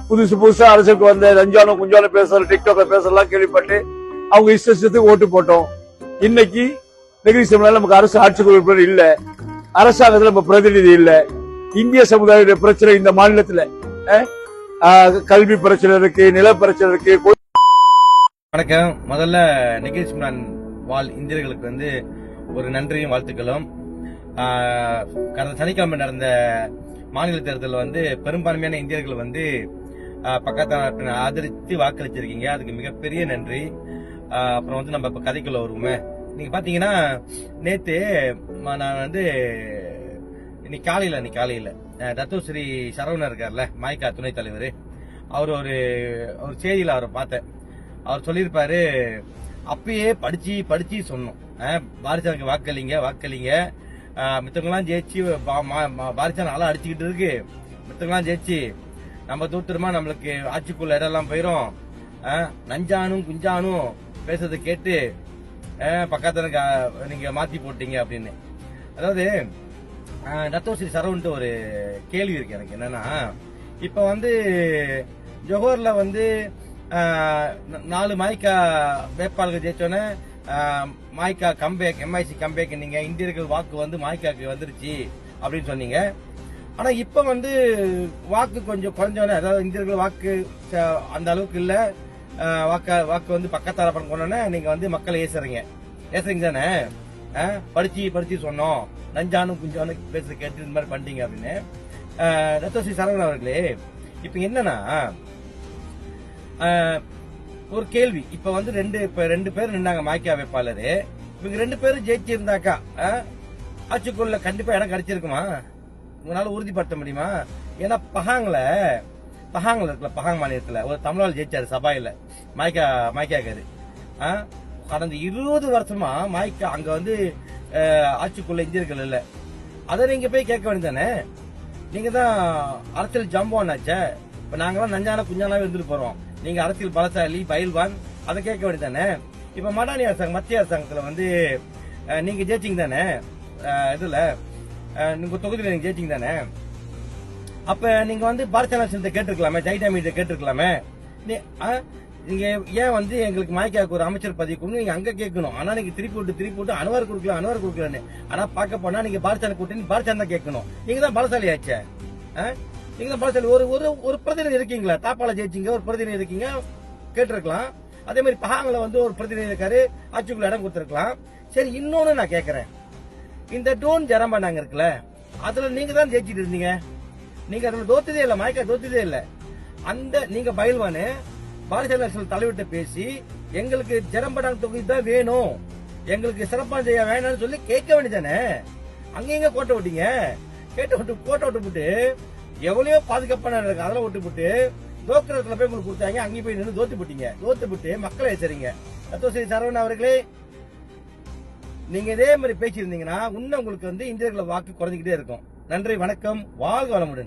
புதுசு புதுசா அரசுக்கு வந்த ரஞ்சானம் குஞ்சானம் பேசுற டிக்டாக்ல பேசலாம் கேள்விப்பட்டு அவங்க இஷ்டத்துக்கு ஓட்டு போட்டோம். இன்னைக்கு நெகிழ்ச்சி நமக்கு அரசு ஆட்சி உறுப்பினர் இல்ல, அரசாங்கத்துல நம்ம பிரதிநிதி இல்ல. இந்திய சமுதாய பிரச்சனை இந்த மாநிலத்துல கல்வி பிரச்சனை இருக்கு, நில பிரச்சனை இருக்கு. வணக்கம். முதல்ல நிகழ்ச்சி வாழ் இந்தியர்களுக்கு வந்து ஒரு நன்றியும் வாழ்த்துக்களும். கடந்த சனிக்கிழமை நடந்த மாநில தேர்தலில் வந்து பெரும்பான்மையான இந்தியர்கள் வந்து பக்கத்தான ஆதரித்து வாக்களிச்சிருக்கீங்க, அதுக்கு மிகப்பெரிய நன்றி. அப்புறம் வந்து நம்ம இப்ப கதைக்குள்ள வருவோமே. நீங்க பாத்தீங்கன்னா நேத்து நான் வந்து இன்னைக்கு காலையில தத்துவஸ்ரீ சரவணன் இருக்கார்ல, மாய்கா துணைத் தலைவர், அவர் ஒரு செய்தியில அவரை பார்த்தேன். அவர் சொல்லியிருப்பாரு, அப்பயே படிச்சு சொன்னோம், பாரிசானுக்கு வாக்களிங்க, மித்தவங்களாம் ஜெயிச்சு பாரிசான் நல்லா அடிச்சுக்கிட்டு இருக்கு, மித்தவங்களாம் ஜெயிச்சு நம்ம தூத்துருமா நம்மளுக்கு ஆட்சிக்குள்ள இடம்லாம் போயிரும், நஞ்சானும் குஞ்சானும் பேசுறதை கேட்டு பக்கத்துல நீங்க மாத்தி போட்டீங்க அப்படின்னு. அதாவது தத்துவஸ்ரீ சரவன்ட்டு ஒரு கேள்வி இருக்கு எனக்கு. என்னன்னா, இப்ப வந்து ஜொஹோர்ல வந்து 4 மாய்கா வேட்பாளர்கள் ஜெயிச்சோன்னே மாய்கா கம்பேக், எம்ஐசி கம்பேக், நீங்க இந்தியர்கள் வாக்கு வந்து மாய்காக்கு வந்துருச்சு அப்படின்னு சொன்னீங்க. ஆனா இப்ப வந்து வாக்கு கொஞ்சம் குறைஞ்சோன்னே, அதாவது இந்தியர்கள் வாக்கு அந்த அளவுக்கு இல்ல, வாக்கு வந்து பக்கத்தார கொண்டோன்னே நீங்க வந்து மக்களை ஏசுறீங்க தானே. படிச்சு சொன்னோம், நஞ்சானும் குஞ்சானும் பேசுற கேட்டு இந்த மாதிரி பண்ணிட்டீங்க அப்படின்னு. தத்துவஸ்ரீ சரவணன் அவர்களே, இப்ப என்னன்னா ஒரு கேள்வி. இப்ப வந்து ரெண்டு பேர் நின்னாங்க மாய்கா வேட்பாளரு. இவங்க 2 பேரும் ஜெயிச்சிருந்தாக்கா ஆட்சிக்குள்ள கண்டிப்பா இடம் கிடைச்சிருக்குமா? உங்களால உறுதிப்படுத்த முடியுமா? ஏன்னா பஹாங்ல இருக்குல்ல, பஹாங் மாநிலத்துல ஒரு தமிழால் ஜெயிச்சாரு சபாயில மாய்காக்காரு. கடந்த 20 வருஷமா மாய்கா அங்க வந்து ஆட்சிக்குள்ள இந்தியர்கள் இல்ல. அதை நீங்க போய் கேட்க வேண்டியதானே. நீங்க தான் அரசியல் ஜாம்பவான் ஆச்சே. இப்ப நாங்கெல்லாம் நஞ்சான குஞ்சானாவே இருந்துட்டு போறோம், நீங்க அரசியல் பலசாலி பயில்வான், அதை கேட்க வேண்டியதானே. இப்ப மடானி அரசாங்கம், மத்திய அரசாங்கத்துல வந்து நீங்க ஜெயிச்சிங்க தானே, இதுல உங்க தொகுதியில நீங்க ஜெயிச்சிங்க தானே. அப்ப நீங்க வந்து பாரதிய கேட்டிருக்கலாமே, ஜெயிட்டா மீட்ட கேட்டிருக்கலாமே. நீங்க ஏன் வந்து எங்களுக்கு மாய்காக்கு ஒரு அமைச்சர் பதவி கொடுங்க நீங்க அங்க கேட்கணும். ஆனா நீங்க திருப்பி விட்டு அனுவார் கொடுக்கலான்னு. ஆனா பார்க்க போனா நீங்க பாரதிய கூட்டணி பாரதிய தான் கேட்கணும். நீங்க தான் பலசாலி ஆச்சே. நீங்க தான் பலசாலி. ஒரு பிரதிநிதி இருக்கீங்களா, தாப்பால ஜெயிச்சிங்க, ஒரு பிரதிநிதி இருக்கீங்க, கேட்டிருக்கலாம். அதே மாதிரி பஹாங்ல வந்து ஒரு பிரதிநிதி இருக்காரு, ஆட்சிக்குள்ள இடம் கொடுத்திருக்கலாம். சரி, இன்னொன்னு நான் கேட்கறேன், இந்த டோன் ஜரம்பாண்டாங்க இருக்குல்ல, அதுல நீங்க தான் ஜெயிச்சிட்டு இருந்தீங்க. நீங்க அதுல தோத்ததே இல்ல, மாய்கா தோத்ததே இல்ல. அந்த நீங்க பயில்வானு பாரதிய தலைவர்கிட்ட பேசி எங்களுக்கு ஜரம்படாங் தொகுதி தான் வேணும், எங்களுக்கு சிறப்பான செய்ய வேணும்னு சொல்லி கேட்க வேண்டியதானே. அங்க கோட்டை விட்டீங்க, கோட்டை விட்டு எவ்வளவோ பாதுகாப்பான அதெல்லாம் விட்டு போட்டு தோக்கிறதுல போய் உங்களுக்கு கொடுத்தாங்க, அங்கேயும் போய் நின்று தோத்து விட்டு மக்களை எச்சரிங்க. தத்துவஸ்ரீ சரவணன் அவர்களே, நீங்க இதே மாதிரி பேசியிருந்தீங்கன்னா இன்னும் உங்களுக்கு வந்து இந்தியர்களை வாக்கு குறைஞ்சிக்கிட்டே இருக்கும். நன்றி, வணக்கம், வாழ்க வளமுடன்.